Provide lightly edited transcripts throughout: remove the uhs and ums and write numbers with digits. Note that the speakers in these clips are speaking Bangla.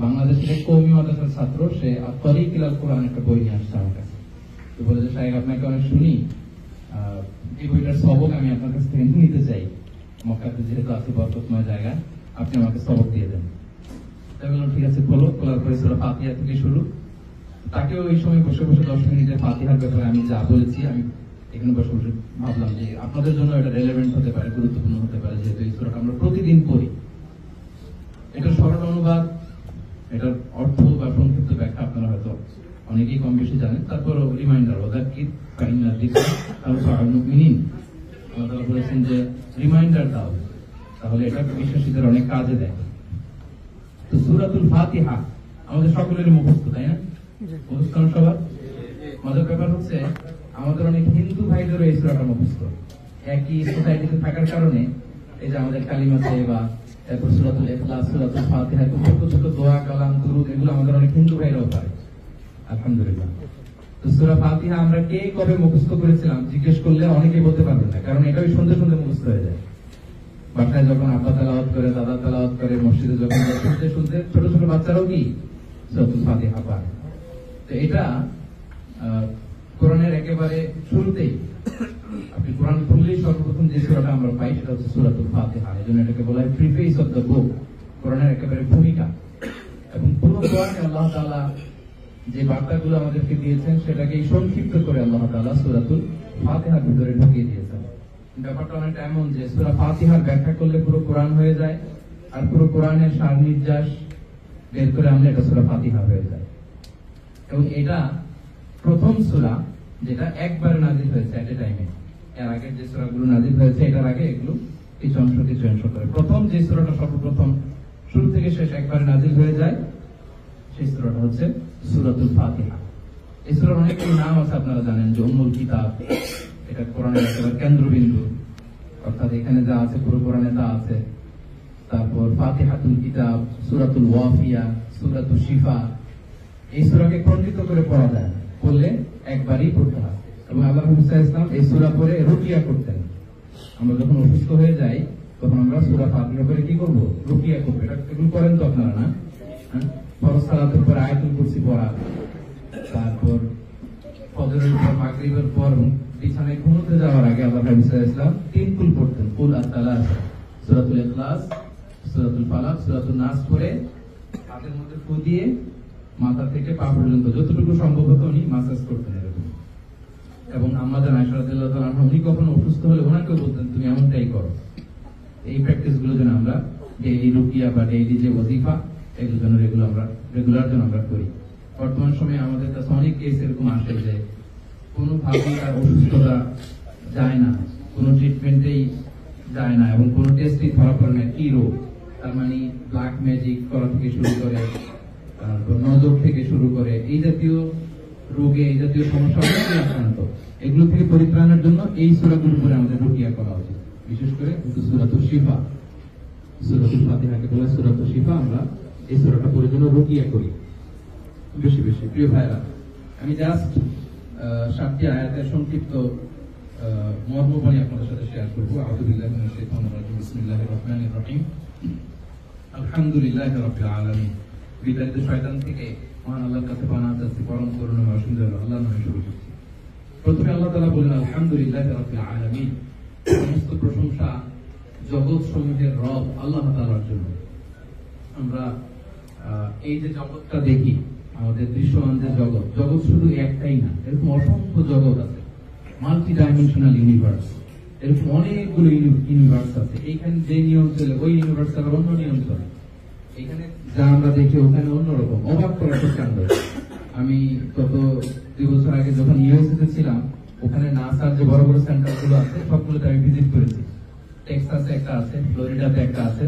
বাংলাদেশের এক কওমি মাদ্রাসার ছাত্র, সে তরিক ইলাল কোরআন একটা বই নিয়ে আসছে আমার কাছে। তো বলে যে সাহেব আপনাকে অনেক শুনি, এই বইটার সবক আমি আপনার কাছ থেকে নিতে চাই, মক্কাতে যেহেতু আছে বরকতময় জায়গা, আপনি আমাকে সবক দিয়ে দেন। তাই বললাম ঠিক আছে, খোলার পরে সূরা ফাতিহা থেকে শুরু। তাকেও এই সময় বসে বসে 10 মিনিটে ফাতিহার ব্যাপারে আমি যা বলেছি, আমি এখানে বসে বসে ভাবলাম যে আপনাদের জন্য এটা রেলেভেন্ট হতে পারে, গুরুত্বপূর্ণ হতে পারে, যেহেতু এই সূরাটা আমরা প্রতিদিন পড়ি। এটার সরল অনুবাদ, এটার অর্থ বা সংক্ষিপ্ত ব্যাখ্যা আপনারা হয়তো অনেকেই কম বেশি জানেন। তারপর রিমাইন্ডার, ওয়াযাক্কির ফাইন্না যিকরা তানফাউল মুমিনিন। আল্লাহ তাআলা বলেছেন যে রিমাইন্ডার দাও, তাহলে এটা বিশ্বাসীদের অনেক কাজে দেয়। তো সূরাতুল ফাতিহা আমাদের সকলেরই মুখস্থ, তাই না? মুখস্থ সবার। মজার ব্যাপার হচ্ছে আমাদের অনেক হিন্দু ভাইদেরও এই সূরাটা মুখস্থ। একই সোসাইটিতে থাকার কারণে এই যে আমাদের কালিমা তাইয়্যিবা, তারপর সূরাতুল ইখলাস, সূরাতুল ফাতিহা, ছোট ছোট দোয়া, কালাম, দুরূদ, এগুলো আমাদের অনেক হিন্দু ভাইরাও পারে, আলহামদুলিল্লাহ। তো সূরা ফাতিহা আমরা কে কবে মুখস্থ করেছিলাম জিজ্ঞেস করলে অনেকেই বলতে পারবেন না, কারণ এটাই শুনতে শুনতে মুখস্থ হয়ে যায়। বাসায় যখন আব্বা তেলাওয়াত করে, দাদা তেলাওয়াত করে, মসজিদে যখন শুনতে শুনতে ছোট ছোট বাচ্চারাও কি সূরাতুল ফাতিহা পারে। তো এটা কোরআনের একেবারে শুরুতেই, আপনি কোরআন খুললেই সর্বপ্রথম যে সূরাটা আমরা পাই সেটা হচ্ছে সূরাতুল ফাতিহা। এজন্য এটাকে বলা হয় প্রিফেস অফ দ্য বুক, কোরআনের একেবারে ভূমিকা। এবং পুরো কোরআনে আল্লাহ তাআলা যে বার্তাগুলো আমাদেরকে দিয়েছেন সেটাকে সংক্ষিপ্ত করে আল্লাহ তাআলা সূরাতুল ফাতিহার ভিতরে ঢুকিয়ে দিয়েছেন। ব্যাপারটা অনেকটা এমন যে সূরা ফাতিহার ব্যাখ্যা করলে পুরো কোরআন হয়ে যায়, আর পুরো কোরআনের সার নির্যাস বের করে আনলে এটা সূরা ফাতিহা হয়ে যায়। এবং এটা প্রথম সূরা যেটা একবারে নাযিল হয়েছে এট এ টাইমে। এর আগে যে সূরাগুলো নাযিল হয়েছে এটার আগে এগুলো কিছু অংশ করে প্রথম যে সূরাটা সর্বপ্রথম শুরু থেকে শেষ একবারে নাযিল হয়ে যায়, সেই সূরাটা হচ্ছে সূরাতুল ফাতিহা। এই সূরার অনেক নাম আছে, আপনারা জানেন যে উম্মুল কিতাব, এটা কোরআনের একেবারে কেন্দ্রবিন্দু, অর্থাৎ এখানে যা আছে পুরো কোরআনে তা আছে। তারপর ফাতিহাতুল কিতাব, সূরাতুল ওয়াফিয়া, সূরাতুল শিফা। এই সূরাকে খণ্ডিত করে পড়া যায়, পড়লে একবারই পড়তে হয়। এবং আল্লাহ মুসা ইসলাম এই সূরা পড়ে রুকিয়া করতেন। আমরা যখন অসুস্থ হয়ে যাই তখন আমরা সূরা ফাতিহা পড়ে কি করব? রুকিয়া করব। এটা এগুলো করেন তো আপনারা, না? ফরজ সালাতের পর আয়াতুল কুরসি পড়া, তারপর ফজরের পর, মাগরিবের পর বিছানায় ঘুমোতে যাওয়ার আগে আল্লাহ মুসা ইসলাম 3 কুল পড়তেন। কুল আস-সালাস, সূরাতুল ইখলাস, সূরাতুল ফালাক, সূরাতুল নাস পড়ে হাতের মধ্যে ফু দিয়ে মাথা থেকে পা পর্যন্ত যতটুকু সম্ভব হতো উনি মাসাজ করতেন এরকম। এবং আমাদের আয়েশা রাদিয়াল্লাহু তাআলা আনহা উনি কখনো অসুস্থ হলে ওনাকেও বলতেন তুমি এমনটাই করো। এই প্র্যাকটিস গুলো যেন আমরা ডেইলি রুকিয়া বা ডেইলি যে ওয়াজিফা, এগুলো যেন রেগুলার যেন আমরা করি। বর্তমান সময়ে আমাদের কাছে অনেক কেস এরকম আসে যে কোনোভাবেই তার অসুস্থতা যায় না, কোনো ট্রিটমেন্টেই যায় না, এবং কোনো টেস্টই ধরা পড়ে না কি রোগ। তার মানে ব্ল্যাক ম্যাজিক করা থেকে শুরু করে, নজর থেকে শুরু করে, এই জাতীয় রোগে, এই জাতীয় সমস্যা অনেকেই আক্রান্ত। এগুলো থেকে পরিত্রাণের জন্য এই সূরাগুলো পড়ে আমাদের রুকিয়া করা উচিত। বিশেষ করে সূরাতুল শিফা, সূরাতুল ফাতিহাকে বলে সূরাতুল শিফা, আমরা এই সূরাটা পড়ে জন্য রুকিয়া করি বেশি বেশি। প্রিয় ভাইরা, আমি জাস্ট 7টি আয়াতের সংক্ষিপ্ত মর্মবাণী আপনাদের সাথে শেয়ার করবো। আউযু বিল্লাহি মিনাশ শাইতানির রাজিম। বিসমিল্লাহির রহমানির রহিম। আলহামদুলিল্লাহি রাব্বিল আলামিন। বিতাড়িত শয়তান থেকে মহান আল্লাহর কাছে পানাহ চাচ্ছি, পরম করুণাময় অসীম দয়ালু আল্লাহর নামে শুরু করছি। প্রথমে আল্লাহ তাআলা বলেন আলহামদুলিল্লাহি রাব্বিল আলামিন। সমস্ত প্রশংসা জগৎ সমূহের রব আল্লাহ তাআলার জন্য। আমরা এই যে জগৎটা দেখি, আমাদের দৃশ্যমান যে জগৎ শুধু একটাই না, এরকম অসংখ্য জগৎ আছে, মাল্টি ডাইমেনশনাল ইউনিভার্স। এরকম অনেকগুলো ইউনিভার্স আছে। এইখানে যে নিয়ম চলে ওই ইউনিভার্সের অন্য নিয়ম চলে। এখানে যা আমরা দেখি ওখানে অন্যরকম, অবাক করার কাণ্ড। আমি গত 2 বছর আগে যখন ইউএসএ ছিলাম, ওখানে নাসার যে বড় বড় সেন্টার গুলো আছে সবগুলোতে আমি ভিজিট করেছি। টেক্সাসে একটা আছে, ফ্লোরিডাতে একটা আছে।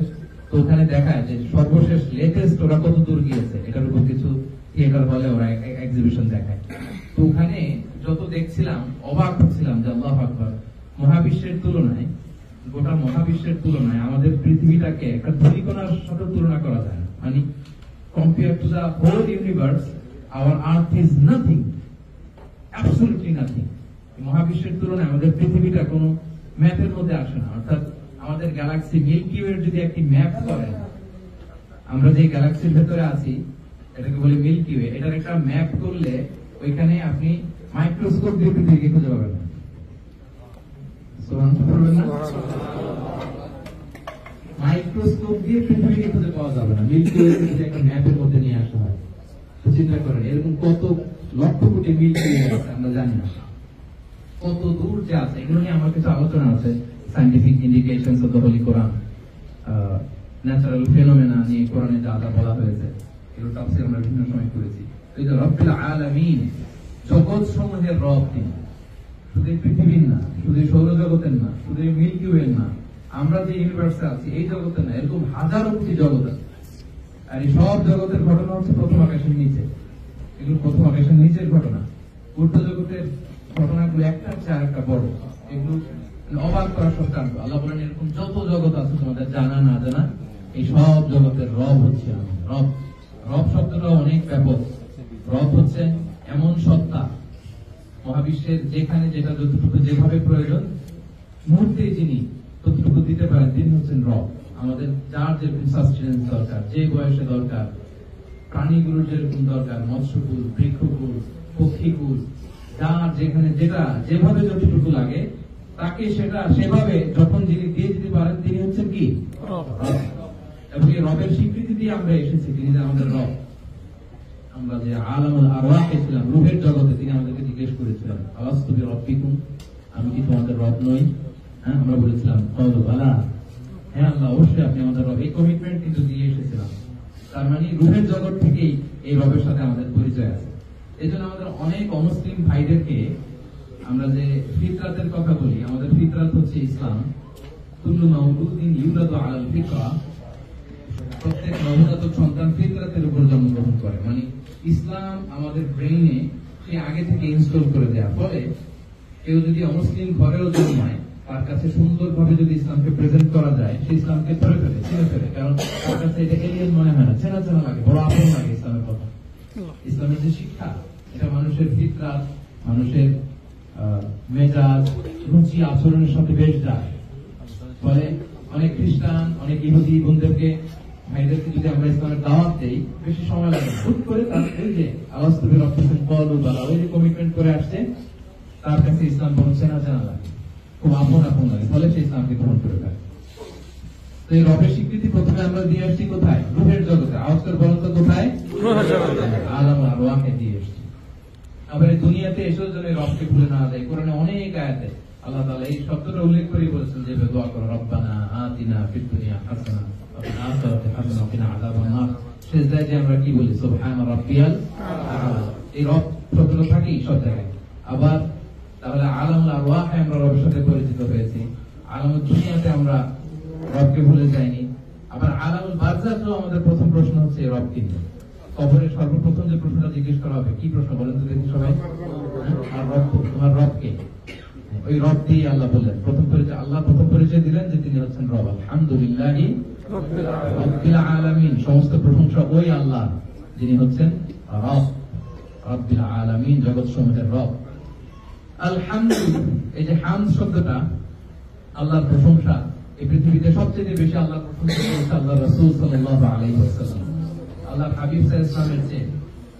তো ওখানে দেখায় যে সর্বশেষ লেটেস্ট ওরা কত দূর গিয়েছে, এটার উপর কিছু থিয়েটার হলে ওরা এক্সিবিশন দেখায়। তো ওখানে যত দেখছিলাম অবাক হচ্ছিলাম যে আল্লাহু আকবার, মহাবিশ্বের তুলনায়, গোটা মহাবিশ্বের তুলনায় আমাদের পৃথিবীটাকে একটা ধূলিকণার সাথে তুলনা করা যায় না। মানে compare to the whole universe, our earth is nothing, absolutely nothing. মহাবিশ্বের তুলনায় আমাদের পৃথিবীটা কোনো ম্যাপের মধ্যে আসে না। অর্থাৎ আমাদের গ্যালাক্সি মিল্কি ওয়ের যদি একটি ম্যাপ করেন, আমরা যে গ্যালাক্সির ভেতরে আছি এটাকে বলি মিল্কি ওয়ে, এটার একটা ম্যাপ করলে ওইখানে আপনি মাইক্রোস্কোপ দিয়ে পৃথিবীকে খুঁজে পাবেন না। মাইক্রোস্কোপ দিয়ে পৃথিবীকে খুঁজে পাওয়া যাবে না, মিল্কি ওয়ে যদি একটা ম্যাপের মধ্যে নিয়ে আসা হয়। চিন্তা করেন এরকম কত লক্ষ কোটি মিল্কি ওয়ে আছে আমরা জানি না, কত দূর যে আছে। এগুলো নিয়ে আমার কিছু আলোচনা আছে, scientific indications of the Holi Quran, natural phenomena নিয়ে কোরআনে যা যা বলা হয়েছে, এগুলো তাফসীর আমরা বিভিন্ন সময় করেছি। এই যে রব্বুল আলামিন, জগৎ সমূহের রব তিনি, শুধু পৃথিবীর না, শুধু সৌরজগতের না, শুধু মিল্কি ওয়ে না, আমরা যে ইউনিভার্সে আছি এই জগতে না, এরকম হাজারো কোটি জগৎ আছে। আর এই সব জগতের ঘটনা হচ্ছে প্রথম আকাশের নিচে, এগুলো প্রথম আকাশের নিচের ঘটনা। ঊর্ধ্ব জগতের ঘটনাগুলো একটা চেয়ে একটা বড়, এগুলো অবাক করার সত্যান্ত। আল্লাহ বলেন এরকম যত জগৎ আছে তোমাদের জানা না জানা, এই সব জগতের রব হচ্ছে আমি। রব, রব শব্দটা অনেক ব্যাপক। রব হচ্ছে এমন সত্তা মহাবিশ্বের যেখানে যেটা যতটুকু যেভাবে প্রয়োজন মুহূর্তে যিনি ততটুকু দিতে পারেন, তিনি হচ্ছেন রব। আমাদের যার যেরকম সাস্টেন্স দরকার, যে বয়সে দরকার, প্রাণীগুলোর যেরকম দরকার, মৎস্যকুল, বৃক্ষকুল, পক্ষীকুল, যার যেখানে যেটা যেভাবে যতটুকু লাগে তাকে সেটা সেভাবে যখন যিনি দিয়ে দিতে পারেন তিনি হচ্ছেন কি রব। এবং এই রবের স্বীকৃতি দিয়ে আমরা এসেছি, তিনি যে আমাদের রব। আমরা যে আলামুল আরওয়াহে ছিলাম, রূহের জগতে, তিনি আমাদেরকে জিজ্ঞেস করেছিলেন আলাস্তু বিরাব্বিকুম, আমি কি তোমাদের রব নই? হ্যাঁ, আমরা বলেছিলাম ক্বালু বালা, হ্যাঁ আল্লাহ অবশ্যই আপনি আমাদের রব। এই কমিটমেন্ট কিন্তু দিয়ে এসেছিলাম। তার মানে রূহের জগৎ থেকেই এই রবের সাথে আমাদের পরিচয় আছে। এই জন্য আমাদের অনেক অমুসলিম ভাইদেরকে আমরা যে ফিতরাতের কথা বলি, আমাদের ফিতরাত হচ্ছে ইসলাম। কুল্লু মাউলুদিন ইউলাদু আলাল ফিতরা, প্রত্যেক নবজাতক সন্তান ফিতরাতের উপর জন্মগ্রহণ করে। মানে ইসলাম আমাদের ব্রেইনে সে আগে থেকে ইনস্টল করে দেওয়া। ফলে কেউ যদি অমুসলিম ঘরেও জন্মায়, তার কাছে সুন্দরভাবে যদি ইসলামকে প্রেজেন্ট করা যায়, সে ইসলামকে ধরে ফেলে, চিনে ফেলে। কারণ তার কাছে এটা এলিয়েন মনে হয় না, চেনা চেনা লাগে, বড় আপন লাগে ইসলামের কথা। ইসলামের যে শিক্ষা, এটা মানুষের ফিতরাত, মানুষের মেজাজ, রুচি, আচরণের সাথে বেশ যায়। ফলে অনেক খ্রিস্টান, অনেক ইহুদি বোনদেরকে, ভাইদেরকে যদি আমরা ইসলামের দাওয়াত দেই, বেশি সময় লাগে। হুট করে তাদের যে আলাস্তু বিরাব্বিকুম ক্বালু বালা, ওই যে কমিটমেন্ট করে আসছে, তার কাছে ইসলাম বড় চেনা চেনা লাগে, খুব আপন আপন লাগে। ফলে সে ইসলামকে গ্রহণ করে ফেলে। তো এই রবের স্বীকৃতি প্রথমে আমরা দিয়ে আসছি কোথায়? রূহের জগতে। আওয়াজ করে বলেন তো কোথায়? আলামুল আরওয়াহে দিয়ে আসছি। আবার এই দুনিয়াতে এসেও যেন রবকে ভুলে না যায়। কোরআনে অনেক আয়াতে আল্লাহ তাআলা এই শব্দটা উল্লেখ করে বলেছেন যে দোয়া করো, রব্বানা আতিনা ফিদ দুনিয়া হাসানা ওয়া ফিল আখিরাতি হাসানা ওয়া কিনা আযাবান নার। সেজদায় যে আমরা কি বলি? সুবহানা রাব্বিয়াল আ'লা। এই রব শব্দটা থাকে সব জায়গায়। আবার তাহলে আলামুল আরওয়াহে আমরা রবের সাথে পরিচিত হয়েছি, আলামুল দুনিয়াতে আমরা রবকে ভুলে যাইনি। আবার আলামুল বারজাখেও আমাদের প্রথম প্রশ্ন হচ্ছে রব কি? কবরে সর্বপ্রথম যে প্রশ্নটা জিজ্ঞেস করা হবে, কি প্রশ্ন বলেন তো দেখি সবাই? আর রব, তোমার রব কে? ওই রব দিয়ে আল্লাহ বললেন প্রথম পরিচয়। আল্লাহ প্রথম পরিচয় দিলেন যে তিনি হচ্ছেন রব। আলহামদুলিল্লাহি রাব্বিল আলামিন, সমস্ত প্রশংসা ওই আল্লাহ যিনি হচ্ছেন রব, রাব্বিল আলামিন, জগৎ সমূহের রব। আলহামদুলিল্লাহ, এই যে হামদ শব্দটা, আল্লাহর প্রশংসা, এই পৃথিবীতে সবচেয়ে বেশি আল্লাহর প্রশংসা করেছে আল্লাহ রাসূল সাল্লাল্লাহু আলাইহি ওয়াসাল্লাম। আল্লাহ হাবিব সাল্লাল্লাহু আলাইহি ওয়াসাল্লামের চেয়ে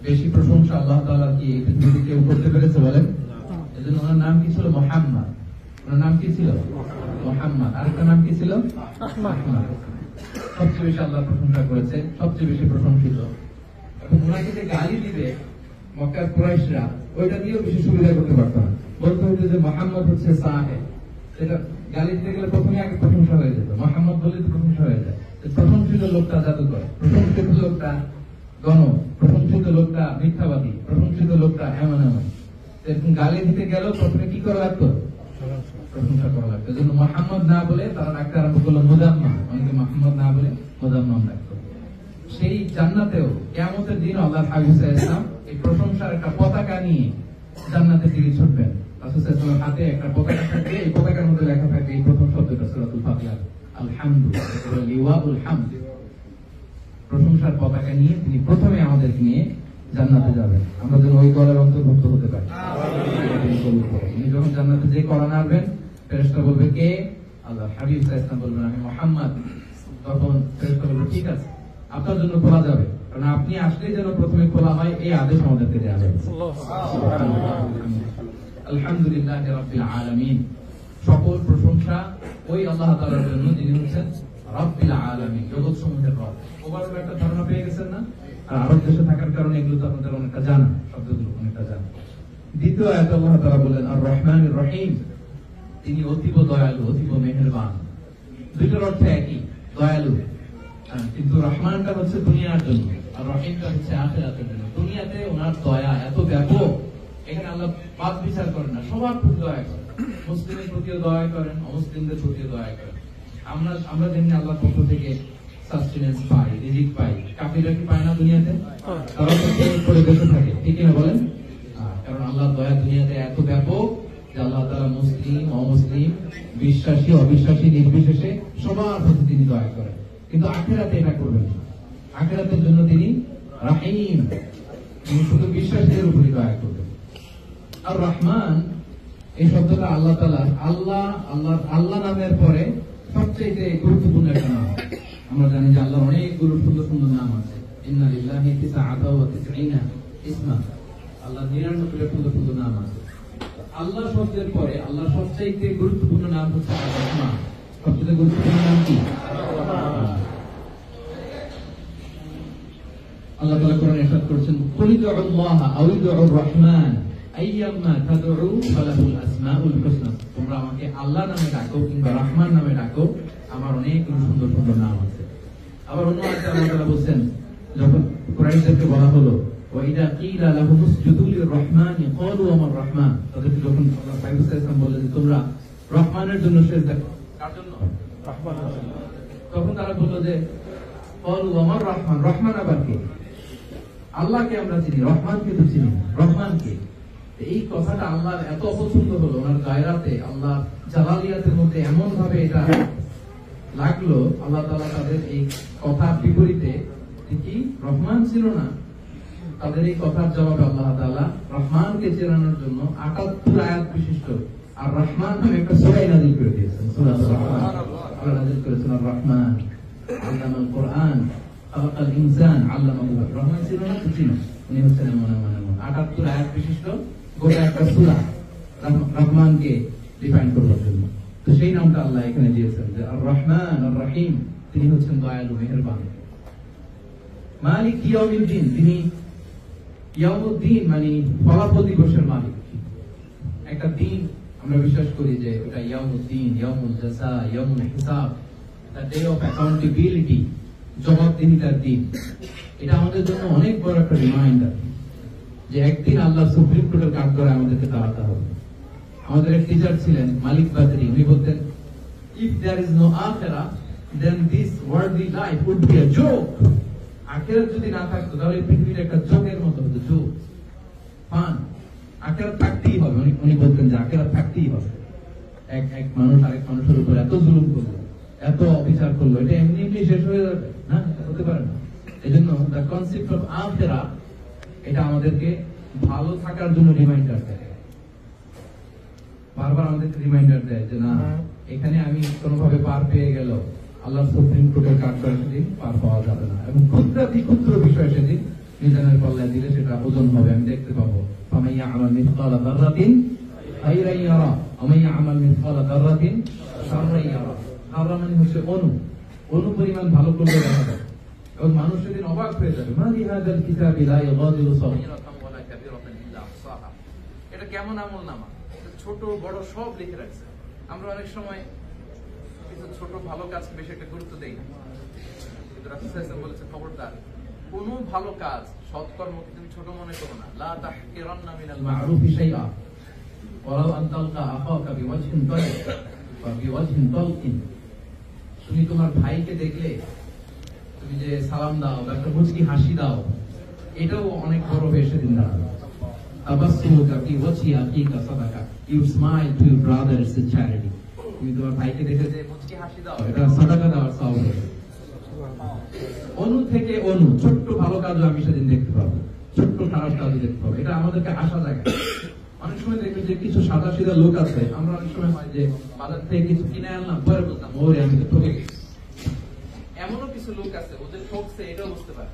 বেশি প্রশংসা আল্লাহ তাআলা কি এই পৃথিবীতে কেউ করতে পেরেছে বলেন? এজন্য ওনার নাম কি ছিল? মুহাম্মদ। ওনার নাম কি ছিল? মুহাম্মদ। আরেকটা নাম কি ছিল? আহমদ। সবচেয়ে বেশি আল্লাহ প্রশংসা করেছে, সবচেয়ে বেশি প্রশংসিত। এখন ওনাকে যে গালি দিবে মক্কার কুরাইশরা, ওইটা দিয়েও বেশি সুবিধা করতে পারত না। বলতে হইতো যে মুহাম্মদ হচ্ছে সাহেব। এটা গালি দিতে গেলে প্রথমে আগে প্রশংসা হয়ে যেত, মুহাম্মদ বলে তো প্রশংসা হয়ে যায়। প্রশংসিত লোকটা জাদুকর, প্রশংসিত লোকটা গণক, প্রশংসিত লোকটা মিথ্যাবাদী, প্রশংসিত লোকটা এমন এমন। এরকম গালি দিতে গেলেও প্রথমে কি করা লাগতো? প্রশংসা করা লাগতো। এজন্য মুহাম্মদ না বলে তারা ডাকতে আরম্ভ করলো মুজাম্মাম। অনেকে মুহাম্মদ না বলে মুজাম্মাম ডাকতো। সেই জান্নাতেও কিয়ামতের দিন আল্লাহর হাবিব সাল্লাল্লাহু আলাইহি ওয়াসাল্লাম এই প্রশংসার একটা পতাকা নিয়ে জান্নাতের দিকে ছুটবেন। রাসূল সাল্লাল্লাহু আলাইহি ওয়াসাল্লামের হাতে একটা পতাকা থাকবে, এই পতাকার মধ্যে লেখা থাকবে এই প্রথম শব্দটা সূরাতুল ফাতিহা, আলহামদুলিল্লাহ, লিওয়াউল হামদ। প্রশংসার পতাকা নিয়ে তিনি প্রথমে আমাদেরকে নিয়ে জান্নাতে যাবেন। আমরা যেন ওই দলের অন্তর্ভুক্ত হতে পারি। তিনি যখন জান্নাতে যে কোরআন আনবেন, ফেরেশতা বলবে কে? আল্লাহ হাবিব সাল্লাল্লাহু আলাইহি ওয়াসাল্লাম বলবেন আমি মুহাম্মদ। তখন ফেরেশতা বলবে ঠিক আছে, আপনার জন্য খোলা যাবে, কারণ আপনি আসলেই যেন প্রথমে খোলা হয় এই আদেশ আমাদেরকে দেওয়া হয়েছে। আলহামদুলিল্লাহ রাব্বিল আলামিন, সকল প্রশংসা ওই আল্লাহ তাআলার জন্য যিনি হচ্ছেন রাব্বিল আলামিন, জগৎ সমূহের রব। ওভারঅল একটা ধারণা পেয়ে গেছেন না? আর আরব দেশে থাকার কারণে এগুলো তো আপনাদের অনেকটা জানা, শব্দগুলো অনেকটা জানা। দ্বিতীয় আয়াতে আল্লাহ তাআলা বলেন আর রহমানির রহিম, তিনি অতীব দয়ালু, অতীব মেহেরবান। দুইটার অর্থ একই, দয়ালু, কিন্তু রহমানটা হচ্ছে দুনিয়ার জন্য আর রহিমটা হচ্ছে আখিরাতের জন্য। দুনিয়াতে ওনার দয়া এত ব্যাপক, এখানে আল্লাহ বাদ বিচার করেন না, সবার প্রতি দয়া করেন। মুসলিমের প্রতিও দয়া করেন, অমুসলিমদের প্রতিও দয়া করেন। আমরা যেমনি আল্লাহর পক্ষ থেকে সাস্টেনেন্স পাই, রিজিক পাই, কাফিররা কি পায় না দুনিয়াতে? তারা তো করে বেঁচে থাকে, ঠিক না বলেন? কারণ আল্লাহর দয়া দুনিয়াতে এত ব্যাপক যে আল্লাহ তাআলা মুসলিম, অমুসলিম, বিশ্বাসী, অবিশ্বাসী নির্বিশেষে সবার প্রতি তিনি দয়া করেন। কিন্তু আখিরাতে এটা করবেন না। আখিরাতের জন্য তিনি রাহিম, তিনি শুধু বিশ্বাসীদের উপরই দয়া করবেন। আর রহমান এই শব্দটা আল্লাহ তাআলা আল্লাহ নামের পরে সবচেয়ে গুরুত্বপূর্ণ একটা নাম। আমরা জানি যে আল্লাহর অনেকগুলো সুন্দর সুন্দর নাম আছে। ইন্না লিল্লাহি তিসআতা ওয়া তিসঈনা ইসমা, আল্লাহর 99টা সুন্দর সুন্দর নাম আছে। আল্লাহ শব্দের পরে আল্লাহর সবচেয়ে গুরুত্বপূর্ণ নাম হচ্ছে আর-রহমান। সবচেয়ে গুরুত্বপূর্ণ নাম কি? আল্লাহ তাআলা কোরআনে ইরশাদ করেছেন কুল ইদউল্লাহ আও ইদউর রহমান আইয়াম্মা তাদউ ফালাহুল আসমাউল হুসনা, তোমরা আমাকে আল্লাহ নামে ডাকো কিংবা রহমান নামে ডাকো, আমার অনেক সুন্দর সুন্দর নাম আছে। আবার অন্য আয়াতে আল্লাহ তাআলা বলেন, যখন কুরাইশদেরকে বলা হলো ওয়া ইদা কিলা লাহুম উসজুদু লির-রহমানি ক্বালু ওয়া রহমান, তাদেরকে যখন আল্লাহ সাল্লাল্লাহু আলাইহি ওয়াসাল্লাম বললেন যে তোমরা রহমানের জন্য সিজদা করো, কার জন্য? রহমানের জন্য। তখন তারা বলল যে ক্বালু ওয়া রহমান, রহমান আবার কে? আল্লাহকে আমরা চিনি, রহমানকে তো চিনি না। রহমানকে, এই কথাটা আল্লাহর এত অপছন্দ হলো, ওনার গায়রাতে, আল্লাহ জালালিয়াতের মধ্যে এমন ভাবে এটা লাগলো, আল্লাহ তাআলা তাদের এই কথার বিপরীতে কি রহমান ছিল না, তাদের এই কথার জবাবে আল্লাহ তাআলা রহমানকে চেনানোর জন্য ৭৮ আয়াত বিশিষ্ট আর রহমান নামে একটা সূরা নাযিল করে দিয়েছেন। সূরাতুর রহমান আল্লাহ নাযিল করেছেন। আর রহমান আল্লামাল কোরআন খালাকাল ইনসান আল্লামাহু, রহমান ছিল না তো ছিল, উনি হচ্ছেন এমন ৭৮ আয়াত বিশিষ্ট গোটা একটা সূরা রহমানকে ডিফাইন করার জন্য। তো সেই নামটা আল্লাহ এখানে দিয়েছেন যে আর রহমান আর রহিম, তিনি হচ্ছেন দয়ালু, মেহেরবান। মালিক ইয়াউমিদ্দিন, তিনি ইয়াউমুদ্দিন মানে ফলাফল দিবসের মালিক। একটা দিন আমরা বিশ্বাস করি যে ওটা ইয়াউমুদ্দিন, ইয়াউমুল জাযা, ইয়াউমুল হিসাব, দ্য ডে অফ অ্যাকাউন্টেবিলিটি, জবাবদিহিতার দিন। এটা আমাদের জন্য অনেক বড় একটা রিমাইন্ডার যে একদিন আল্লাহ সুপ্রিম কোর্টের কাঠগড়ায় আমাদেরকে দাঁড়াতে হবে। আমাদের এক টিচার ছিলেন মালিক বাদরি, উনি বলতেন ইফ দেয়ার ইজ নো আখিরাহ then this worldly life would be a joke. আখিরাত যদি না থাকতো তাহলে পৃথিবীটা একটা জোকের মতো হতো, জোক, ফান। আখিরাত থাকতেই হবে, উনি বলতেন যে আখিরাত থাকতেই হবে। এক মানুষ আরেক মানুষের উপর এত জুলুম করলো, এত অবিচার করলো, এটা এমনি এমনি শেষ হয়ে যাবে না, হতে পারে না। এই জন্য দ্য কনসেপ্ট অফ আখিরাহ, এটা আমাদেরকে ভালো থাকার জন্য রিমাইন্ডার দেয়, বারবার আমাদেরকে রিমাইন্ডার দেয় যে না, এখানে আমি কোনোভাবে পার পেয়ে গেল আল্লাহ সুপ্রিম কোর্টের কাঠগড়ায় সেদিন পার পাওয়া যাবে না, এবং ক্ষুদ্রাতি ক্ষুদ্র বিষয় সেদিন মিজানের পাল্লায় দিলে সেটা ওজন হবে, আমি দেখতে পাবো। ফামাইয়া আমাল মিসকালা যাররাতিন খায়রান ইয়ারা ওয়া মাইয়া আমাল মিসকালা যাররাতিন শাররান ইয়ারা। যাররা মানে হচ্ছে অণু পরিমাণ ভালো করলে দেখা যায়, এবং মানুষ সেদিন অবাক হয়ে যাবে, মা লিহাযাল কিতাবি লা ইগাদিরু সাগীরাতান ওয়ালা কাবীরাতান ইল্লা আহসাহা। এটা কেমন আমলনামা, ছোট বড় সব লিখে রাখছে। আমরা অনেক সময় কিছু ছোট ভালো কাজকে বেশি একটা গুরুত্ব দেই না, কিন্তু রাসূল সাল্লাল্লাহু আলাইহি ওয়াসাল্লাম বলেছেন খবরদার, কোনো ভালো কাজ, সৎকর্মকে তুমি ছোট মনে করো না। লা তাহকিরান্না মিনাল মা'রুফি শাইআ ওয়ালাউ আন তালকা আখাকা বিওয়াজহিন তালিক ওয়া বিওয়াজহিন তালকিন। তুমি তোমার ভাইকে দেখলে তুমি যে সালাম দাও বা একটা মুচকি হাসি দাও, এটাও অনেক বড় বেশি দিন দাঁড়াবে। তাবাসসুমুকা ফি ওয়াজহি আখিকা সাদাকা, you smile to your brother, it's a charity. তুমি তোমার ভাইকে দেখে যে মুচকি হাসি দাও, এটা সাদাকা দেওয়ার সওয়াব হবে। অণু থেকে অণু ছোট্ট ভালো কাজও আমি সেদিন দেখতে পাবো, ছোট্ট খারাপ কাজও দেখতে পাবো, এটা আমাদেরকে আশা জাগায়। অনেক সময় দেখবেন যে কিছু সাদা সিধা লোক আছে, আমরা অনেক সময় হয় যে বাজার থেকে কিছু কিনে আনলাম, পরে বলতাম ওরে আমি তো ঠকে গেছি। এমনও কিছু লোক আছে ওদের ঠকছে এটাও বুঝতে পারে।